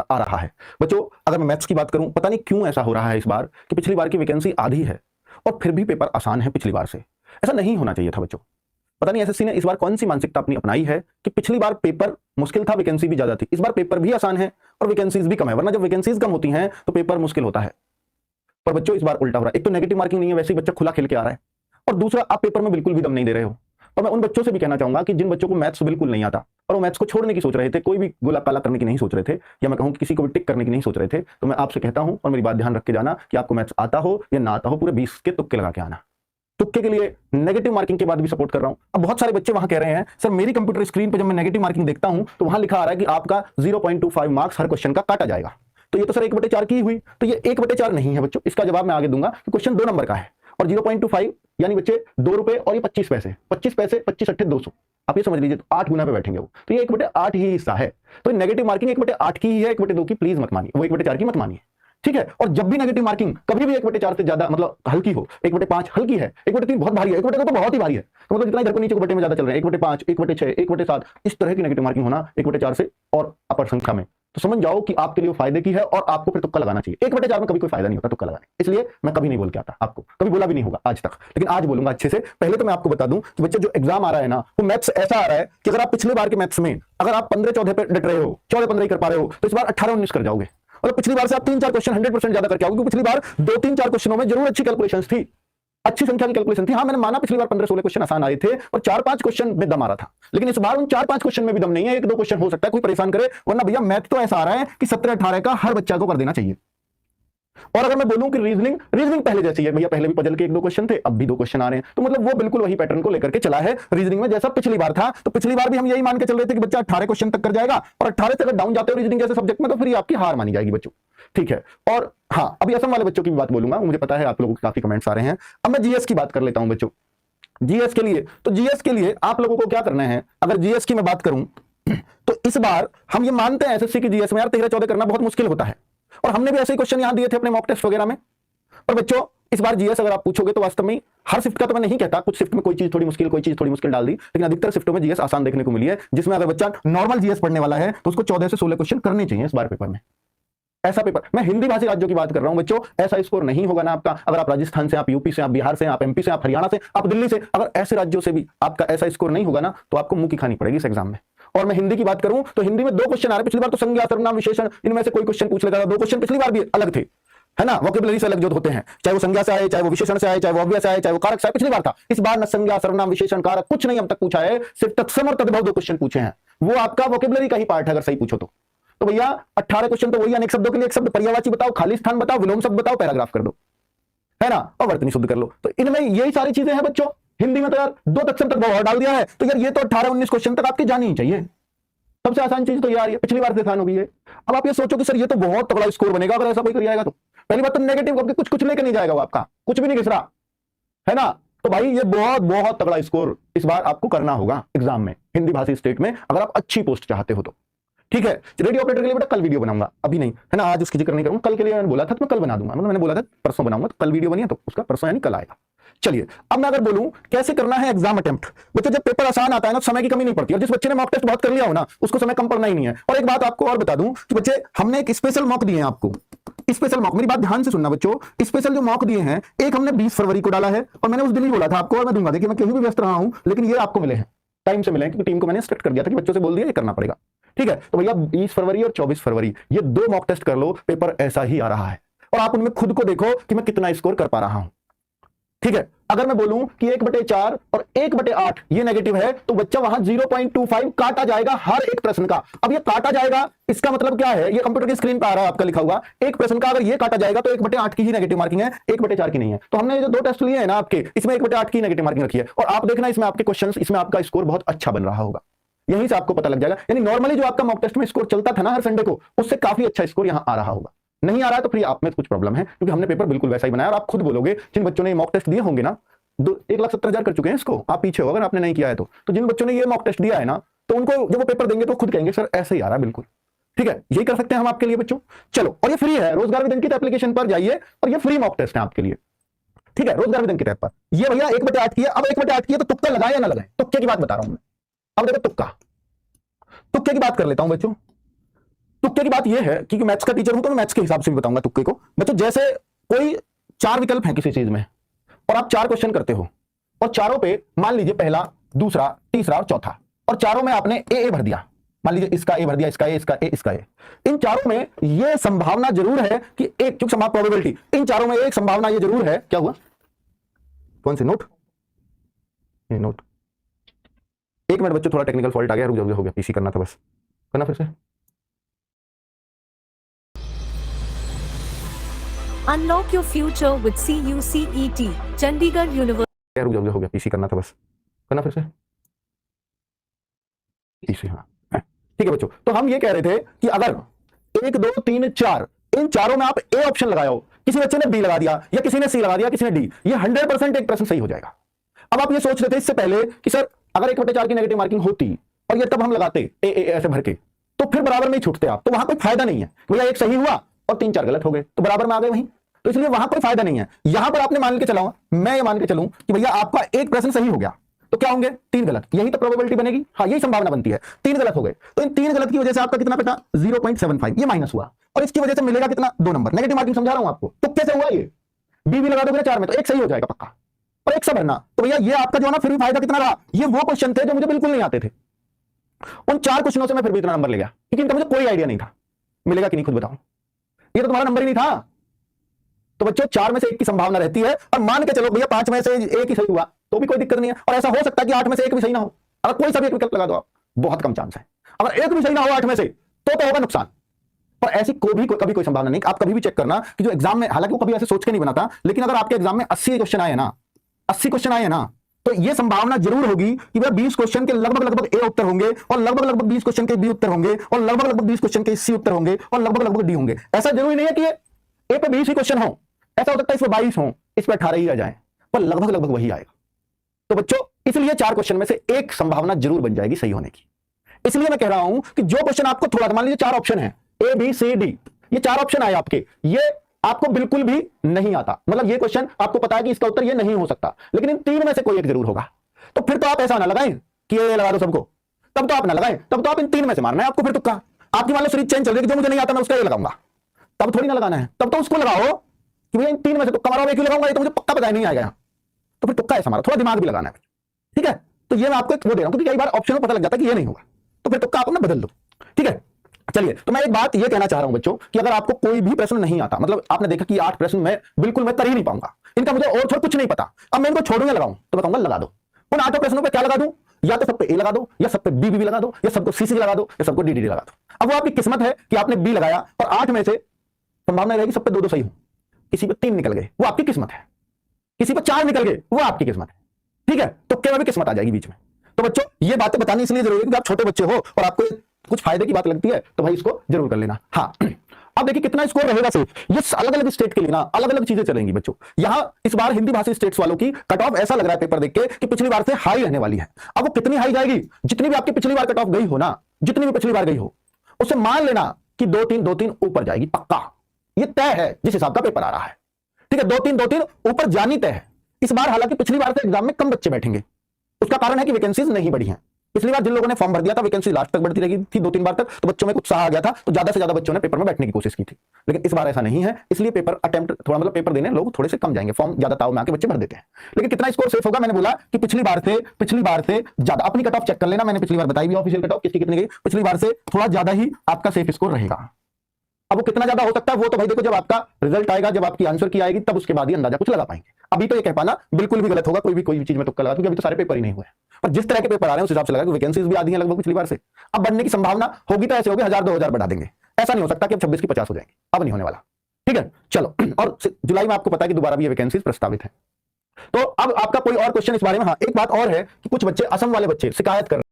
आ रहा है। बच्चों अगर मैं मैथ्स की बात करूं, पता नहीं क्यों ऐसा हो रहा है इस बार कि पिछली बार की वैकेंसी आधी है और फिर भी पेपर आसान है पिछली बार से। ऐसा नहीं होना चाहिए था बच्चों। पता नहीं एसएससी ने इस बार कौन सी मानसिकता अपनी अपनाई है कि पिछली बार पेपर मुश्किल था, वैकेंसी भी ज्यादा थी, इस बार पेपर भी आसान है और वैकेंसीज भी कम है। वरना जब वैकेंसीज कम होती हैं तो पेपर मुश्किल होता है। पर बच्चों इस बार उल्टा हो रहा है। एक तो नेगेटिव मार्किंग नहीं है, वैसे ही बच्चा खुला खेल के आ रहा है, और दूसरा आप पेपर में बिल्कुल भी दम नहीं दे रहे हो। तो मैं उन बच्चों से भी कहना चाहूंगा कि जिन बच्चों को मैथ्स बिल्कुल नहीं आता और वो मैथ्स को छोड़ने की सोच रहे थे, कोई भी गोला काला करने की नहीं सोच रहे थे, या मैं कहूं किसी को भी टिक करने की नहीं सोच रहे थे, तो मैं आपसे कहता हूं और मेरी बात ध्यान रख के जाना कि आपको मैथ्स आता हो या ना आता हो, पूरे 20 के तुक्के लगा के आना। तुक्के के लिए नेगेटिव मार्किंग के बाद भी सपोर्ट कर रहा हूं। अब बहुत सारे बच्चे वहां कह रहे हैं सर मेरी कंप्यूटर स्क्रीन पे जब मैं नेगेटिव मार्किंग देखता हूं तो वहां लिखा आ रहा है कि आपका 0.25 मार्क्स हर क्वेश्चन का काटा जाएगा। तो ये तो सर 1/4 की हुई, तो ये 1/4 नहीं है बच्चों। इसका जवाब मैं आगे दूंगा कि क्वेश्चन 2 नंबर का है और 0.25 यानी बच्चे 2 रुपए और ये 25 पैसे, 25 पैसे 25 अट्ठे 200, आप ये समझ लीजिए, तो 8 गुना पे बैठेंगे वो, तो ये 1/8 ही हिस्सा है। तो नेगेटिव मार्किंग 1/8 की ही है, 1/2 की प्लीज मत मानिए, वो 1/4 की मत मानिए, ठीक है। और जब भी नेगेटिव मार्किंग कभी भी 1/4 से ज्यादा मतलब हल्की हो, 1/5 हल्की है, 1/3 बहुत भारी है, 1/2 तो बहुत ही भारी है, तो मतलब जितना इधर को नीचे को बटे में ज्यादा चल रहे हैं, 1/5 1/6 1/7 इस तरह की नेगेटिव मार्किंग होना 1/4 से और अपर संख्या में, तो समझ जाओ कि आपके लिए फायदे की है और आपको फिर तुक्का लगाना चाहिए। 1/4 में कभी कोई फायदा नहीं होता तुक्का लगाने, इसलिए मैं कभी नहीं बोल के आता, आपको कभी बोला भी नहीं होगा आज तक, लेकिन आज बोलूंगा अच्छे से। पहले तो मैं आपको बता दूं कि बच्चे जो एग्जाम आ रहा है ना, वो मैथ्स ऐसा आ रहा है कि अगर आप पिछले बार के मैथ्स में अगर आप 15-14 पे डट रहे हो, 14-15 कर पा रहे हो, तो इस बार 18-19 कर जाओगे। और पिछली बार से आप 3-4 क्वेश्चन 100% ज्यादा करके आओगे, क्योंकि पिछली बार 2-3-4 क्वेश्चनों में जरूर अच्छी कैलकुलेशंस थी, अच्छी संख्या की कैलकुलेशन थी। हाँ मैंने माना पिछली बार 15-16 क्वेश्चन आसान आए थे और 4-5 क्वेश्चन में दम आ रहा था, लेकिन इस बार उन 4-5 क्वेश्चन में भी दम नहीं है। 1-2 क्वेश्चन हो सकता है कोई परेशान करे, वरना भैया मैथ तो ऐसा आ रहा है कि 17-18 का हर बच्चा को कर देना चाहिए। और अगर मैं बोलूं कि रीजनिंग पहले जैसी है भैया, पहले भी पजल के 1-2 क्वेश्चन थे, अब भी 2 क्वेश्चन आ रहे हैं, तो मतलब वो बिल्कुल वही पैटर्न को लेकर के चला है रीजनिंग में जैसा पिछली बार था। तो पिछली बार भी हम यही मान के चल रहे थे कि बच्चा 18 क्वेश्चन तक कर जाएगा, और 18 से अगर डाउन जाते हो रीजनिंग जैसे सब्जेक्ट में तो फिर आपकी हार मानी जाएगी बच्चों, ठीक है। और हाँ अभी असम वाले बच्चों की भी बात बोलूंगा, मुझे पता है आप लोगों के काफी कमेंट्स आ रहे हैं। अब मैं जीएस की बात कर लेता हूं बच्चों। जीएस के लिए, तो जीएस के लिए आप लोगों को क्या करना है, अगर जीएस की मैं बात करूं तो इस बार हम ये मानते हैं एसएससी की जीएस में यार 13-14 करना बहुत मुश्किल होता है, और हमने भी ऐसे ही क्वेश्चन यहां दिए थे अपने मॉक टेस्ट वगैरह में। पर बच्चों इस बार जीएस अगर आप पूछोगे तो वास्तव में हर शिफ्ट का तो मैं नहीं कहता, कुछ शिफ्ट में कोई चीज थोड़ी मुश्किल कोई चीज थोड़ी मुश्किल डाल दी, लेकिन अधिकतर शिफ्टों में जीएस आसान देखने को मिली है, जिसमें अगर बच्चा नॉर्मल जीएस पढ़ने वाला है तो उसको 14 से 16 क्वेश्चन करने चाहिए इस बार पेपर में। ऐसा पेपर, मैं हिंदी भाषी राज्यों की बात कर रहा हूं बच्चों, ऐसा स्कोर नहीं होगा ना आपका। अगर आप राजस्थान से, आप यूपी से, आप बिहार से, आप एमपी से, आप हरियाणा से, आप दिल्ली से, अगर ऐसे राज्यों से भी आपका ऐसा स्कोर नहीं होगा ना, तो आपको मुंह की खानी पड़ेगी इस एग्जाम में। और मैं हिंदी की बात करूं तो हिंदी में 2 क्वेश्चन आ रहे, पिछली बार तो संज्ञा सर्वनाम विशेषण इनमें से कोई क्वेश्चन पूछ लेता था, 2 क्वेश्चन पिछली बार भी अलग थे, है ना, वोकेबुलरी से अलग जो होते हैं, चाहे वो संज्ञा से आए, चाहे वो विशेषण से आए, चाहे वो अव्यय से आए, चाहे वो कारक से आए, पिछली बार था। इस बार न संज्ञा सर्वनाम विशेषण कारक कुछ नहीं अब तक पूछा है, सिर्फ तत्सम और तद्भव 2 क्वेश्चन पूछे हैं, वो आपका वोकेबुलरी का ही पार्ट है अगर सही पूछो तो भैया 18 क्वेश्चन तो वही, अनेक शब्दों के लिए एक शब्द, पर्यायवाची बताओ, खाली स्थान बताओ, विलोम शब्द बताओ, पैराग्राफ कर दो, है ना, और वर्तनी शुद्ध कर लो। तो इनमें यही सारी चीजें हैं बच्चों। हिंदी में तो यार 2 तत्सम तक और डाल दिया है, तो यार ये तो 18-19 क्वेश्चन तक आपकी जानी ही चाहिए। सबसे आसान चीज तो यार ये पिछली बार से आसान हो गई है। अब आप ये सोचो कि सर ये तो बहुत तगड़ा स्कोर बनेगा अगर ऐसा कोई कर जाएगा तो। पहली बात तो नेगेटिव करके कुछ लेकर नहीं जाएगा वो, आपका कुछ भी नहीं घिस रहा, है ना। तो भाई ये बहुत तगड़ा स्कोर इस बार आपको करना होगा एग्जाम में, हिंदी भाषी स्टेट में, अगर आप अच्छी पोस्ट चाहते हो तो, ठीक है। रेडियो ऑपरेटर के लिए बेटा कल वीडियो बनाऊंगा, अभी नहीं, है ना, आज उसकी जिक्र नहीं करूंगा। कल के लिए मैंने बोला था तो मैं कल बना दूंगा, मतलब मैंने बोला था परसों बनाऊंगा, तो कल वीडियो बनी है तो उसका परसों यानी कल आएगा। चलिए अब मैं अगर बोलूं कैसे करना है एग्जाम अटेम्प्ट, बच्चों जब पेपर आसान आता है ना समय की कमी नहीं पड़ती, और जिस बच्चे ने मॉक टेस्ट बहुत कर लिया हो ना उसको समय कम पड़ना ही नहीं है। और एक बात आपको और बता दूं कि बच्चे हमने एक स्पेशल मॉक दिए हैं आपको, स्पेशल मॉक, मेरी बात ध्यान से सुनना बच्चों, स्पेशल जो मॉक दिए हैं, एक हमने 20 फरवरी को डाला है, और मैंने उस दिन ही बोला था आपको, और मैं दूंगा, देखिए मैं कहीं भी व्यस्त रहा हूं लेकिन ये आपको मिले हैं, टाइम से मिले हैं, क्योंकि टीम को मैंने इंस्ट्रक्ट कर दिया था कि बच्चों से बोल दिया ये करना पड़ेगा, ठीक है। तो भैया 20 फरवरी और 24 फरवरी ये 2 मॉक टेस्ट कर लो, पेपर ऐसा ही आ रहा है, और आप उनमें खुद को देखो कि मैं कितना स्कोर कर पा रहा हूं, ठीक है। अगर मैं बोलूं कि 1/4 और 1/8 ये नेगेटिव है, तो बच्चा वहां 0.25 काटा जाएगा हर एक प्रश्न का। अब ये काटा जाएगा इसका मतलब क्या है, ये कंप्यूटर की स्क्रीन पर आ रहा है आपका लिखा हुआ, एक प्रश्न का अगर ये काटा जाएगा तो 1/8 की ही नेगेटिव मार्किंग है, 1/4 की नहीं है। तो हमने जो 2 टेस्ट लिए हैं ना आपके, इसमें 1/8 की नेगेटिव मार्किंग रखी है, और आप देखना इसमें आपके क्वेश्चन, इसमें आपका स्कोर बहुत अच्छा बन रहा होगा, यहीं से आपको पता लग जाएगा। यानी नॉर्मली जो आपका मॉक टेस्ट में स्कोर चलता था ना हर संडे को, उससे काफी अच्छा स्कोर यहां आ रहा होगा। नहीं आ रहा है तो फिर आप में कुछ प्रॉब्लम है, क्योंकि हमने पेपर बिल्कुल वैसा ही बनाया, और आप खुद बोलोगे, जिन बच्चों ने मॉक टेस्ट दिए होंगे ना, 1,70,000 कर चुके हैं इसको, आप पीछे हो अगर आपने नहीं किया है तो जिन बच्चों ने ये मॉक टेस्ट दिया है ना, तो उनको जब वो पेपर देंगे तो खुद कहेंगे सर ऐसे ही आ रहा है बिल्कुल, ठीक है। यही कर सकते हैं हम आपके लिए बच्चों। चलो, और ये फ्री है, रोजगार विद अंकित एप्लीकेशन पर जाइए, और ये फ्री मॉक टेस्ट है आपके लिए, ठीक है, रोजगार विद अंकित ऐप पर। ये भैया 1/8 की है। अब 1/8 की है तो तुक्का लगाए या ना लगाए, तुक्के की बात बता रहा हूं मैं। अब देखो तुक्के की बात कर लेता हूं बच्चों। तुक्के की बात यह है कि मैथ्स का टीचर हूं तो मैं मैथ्स के हिसाब से भी बताऊंगा तुक्के को। बच्चों जैसे कोई 4 विकल्प हैं किसी चीज में और आप 4 क्वेश्चन करते हो और चारों पे मान लीजिए पहला, दूसरा, तीसरा और चौथा, और चारों में आपने ए भर दिया, मान लीजिए इसका ए भर दिया, इसका ए, इसका ए, इसका ए। इन चारों में यह संभावना जरूर है कि एक, चूंकि संभावना प्रोबेबिलिटी, इन चारों में एक संभावना यह जरूर है, क्या हुआ, कौन से नोट, ये नोट, एक मिनट बच्चों थोड़ा टेक्निकल फॉल्ट आ गया, रुक जाओ, हो गया, पीसी करना था, बस करना फिर से। Unlock your future with CUCET, Chandigarh University. रुक जाओ, हो गया, पीसी करना था, बस करना फिर से, पीसी, हाँ ठीक है बच्चों। तो हम ये कह रहे थे कि अगर 1 2 3 4 इन चारों में आप ए ऑप्शन लगाओ, किसी बच्चे ने बी लगा दिया या किसी ने सी लगा दिया, किसी ने डी, ये 100% एक प्रश्न सही हो जाएगा। अब आप ये सोच रहे थे इससे पहले कि सर अगर 1/4 की नेगेटिव मार्किंग होती और ये तब हम लगाते ए ऐसे भर के, तो फिर बराबर में ही छूटते आप, तो वहां कोई फायदा नहीं है। भैया एक सही हुआ और 3 4 गलत हो गए तो बराबर में आ गए वहीं, तो इसलिए वहां कोई फायदा नहीं है। यहां पर आपने मान के चलाओ, मैं ये मान के चलूं कि भैया आपका एक प्रश्न सही हो गया, तो क्या होंगे 3 गलत, यही तो प्रोबेबिलिटी बनेगी, हाँ यही संभावना बनती है, 3 गलत हो गए, तो इन 3 गलत की वजह से आपका कितना बेटा 0.75 ये माइनस हुआ, और इसकी वजह से मिलेगा कितना 2 नंबर। नेगेटिव मार्किंग समझा रहा हूं आपको, तो कैसे हुआ ये, बी भी लगा दोगे 4 में तो एक सही हो जाएगा पक्का, और एक सा भरना, तो भैया ये आपका जो है ना फिर भी फायदा कितना रहा, ये वो क्वेश्चन थे जो मुझे बिल्कुल नहीं आते थे, उन 4 क्वेश्चनों से मैं फिर भी इतना नंबर ले गया, क्योंकि इनका मुझे कोई आइडिया नहीं था मिलेगा कि नहीं, खुद बताओ, ये तो तुम्हारा नंबर ही नहीं था। तो बच्चों 4 में से 1 की संभावना रहती है, और मान के चलो भैया 5 में से 1 ही सही हुआ तो भी कोई दिक्कत नहीं है, और ऐसा हो सकता है कि 8 में से 1 भी सही ना हो, अगर कोई सा भी एक विकल्प लगा दो आप, बहुत कम चांस है, अगर एक भी सही ना हो 8 में से तो होगा नुकसान। पर ऐसी कभी कोई संभावना नहीं। आप कभी भी चेक करना कि जो एग्जाम में, हालांकि वो कभी ऐसे सोच के नहीं बनाता, लेकिन अगर आपके एग्जाम में 80 क्वेश्चन आए ना, 80 क्वेश्चन आए ना, तो ये संभावना जरूर होगी कि भाई 20 क्वेश्चन के लगभग ए उत्तर होंगे, और लगभग 20 क्वेश्चन के बी उत्तर होंगे, और लगभग 20 क्वेश्चन के सी उत्तर होंगे, और लगभग डी होंगे। ऐसा जरूरी नहीं है कि ए पे 20 ही क्वेश्चन हो, ऐसा हो सकता है इसमें 22 हो, इस पे 18 ही आ जाए, पर लगभग वही आएगा। तो बच्चों इसलिए 4 क्वेश्चन में से एक संभावना जरूर बन जाएगी सही होने की। इसलिए मैं कह रहा हूं कि जो क्वेश्चन आपको थोड़ा, मान लीजिए 4 ऑप्शन है, ए बी सी डी, ये 4 ऑप्शन आए आपके, ये आपको बिल्कुल भी नहीं आता, मतलब ये क्वेश्चन आपको पता है कि इसका उत्तर ये नहीं हो सकता, लेकिन इन 3 में से कोई एक जरूर होगा, तो फिर तो आप ऐसा ना लगाएं कि ये लगा दो सबको, तब तो आप ना लगाएं, तब तो आप इन 3 में से मारना है आपको फिर तुक्का। आपकी मान लो सीरीज चेंज चल रही है, जो मुझे नहीं आता मैं उसका ये लगाऊंगा, तब थोड़ी ना लगाना है, तब तो उसको लगाओ कि भैया इन 3 में से तुक्का मारो, एक ही लगाऊंगा, ये तो मुझे पक्का पता नहीं आएगा, तो फिर तुक्का ऐसा मारो, थोड़ा दिमाग भी लगाना है, ठीक है। तो ये मैं आपको एक वो दे रहा हूं, क्योंकि कई बार ऑप्शन में पता लग जाता है कि ये नहीं होगा, तो फिर तुक्का आप अपना बदल दो, ठीक है। चलिए, तो मैं एक बात ये कहना चाह रहा हूं बच्चों कि अगर आपको कोई भी प्रश्न नहीं आता, मतलब आपने देखा कि 8 प्रश्न मैं बिल्कुल मैं कर ही नहीं पाऊंगा, इनका मुझे और थोड़ा कुछ नहीं पता, अब मैं इनको छोड़ूंगा लगाऊं, तो बताऊंगा लगा दो। उन 8 प्रश्नों पे क्या लगा दूं, या तो सब पे ए लगा दो, या सब पे बी लगा दो, या सबको सी लगा दो, या सबको डी लगा दो। अब वो आपकी किस्मत है कि आपने बी लगाया और 8 में से संभावना रहेगी सब पे 2 सही हो, किसी पे 3 निकल गए वो आपकी किस्मत है, किसी पे 4 निकल गए वो आपकी किस्मत है, ठीक है। तुक्के में भी किस्मत आ जाएगी बीच में। तो बच्चों ये बातें बतानी इसलिए जरूरी है क्योंकि आप छोटे बच्चे हो और आपको कुछ फायदे की बात लगती है, तो भाई इसको जरूर कर लेना। हाँ अब देखिए कितना स्कोर रहेगा सिर्फ, ये अलग अलग स्टेट के लिए ना अलग अलग चीजें चलेंगी बच्चों। यहां इस बार हिंदी भाषी स्टेट्स वालों की कट ऑफ ऐसा लग रहा है पेपर देख के कि पिछली बार से हाई रहने वाली है। अब वो कितनी हाई जाएगी, जितनी भी आपकी पिछली बार कट ऑफ गई हो ना, जितनी भी पिछली बार गई हो, उससे मान लेना कि 2-3 ऊपर जाएगी पक्का, ये तय है जिस हिसाब का पेपर आ रहा है, ठीक है। 2-3 ऊपर जानी तय है। इस बार हालांकि पिछली बार से एग्जाम में कम बच्चे बैठेंगे, उसका कारण है कि वैकेंसीज नहीं बढ़ी हैं। पिछली बार जिन लोगों ने फॉर्म भर दिया था वैकेंसी लास्ट तक बढ़ती रही थी 2-3 बार तक, तो बच्चों में उत्साह आ गया था, तो ज्यादा से ज्यादा बच्चों ने पेपर में बैठने की कोशिश की थी। लेकिन इस बार ऐसा नहीं है, इसलिए पेपर अटेम्प्ट थोड़ा मतलब पेपर देने लोग थोड़े से कम जाएंगे, फॉर्म ज्यादा ताव में आके बच्चे भर देते हैं। लेकिन कितना स्कोर सेफ होगा, मैंने बोला कि पिछली बार से ज्यादा। अपनी कट ऑफ चेक कर लेना, मैंने पिछली बार बताई भी ऑफिशियल कट ऑफ किसकी कितनी गई, पिछली बार से थोड़ा ज्यादा ही आपका सेफ स्कोर रहेगा। अब वो कितना ज्यादा हो सकता है वो तो भाई देखो जब आपका रिजल्ट आएगा, जब आपकी आंसर की आएगी, तब उसके बाद ही अंदाजा कुछ लगा पाएंगे। अभी तो ये कह पाना बिल्कुल भी गलत होगा, कोई भी चीज में तुक्का लगा, क्योंकि अभी तो सारे पेपर ही नहीं हुए। पर जिस तरह के पेपर आ रहे हैं उस हिसाब से लगा कि वैकेंसीज भी आधी हैं लगभग पिछली बार से, अब बढ़ने की संभावना होगी तो ऐसे होगी 1000-2000 बढ़ा देंगे। ऐसा नहीं हो सकता कि अब 26 की 50 हो जाएंगे, अब नहीं होने वाला, ठीक है। चलो, और जुलाई में आपको पता है कि दोबारा भी ये वैकेंसीज प्रस्तावित है। तो अब आपका कोई और क्वेश्चन इस बारे में? हाँ, एक बात और है कि कुछ बच्चे, असम वाले बच्चे शिकायत कर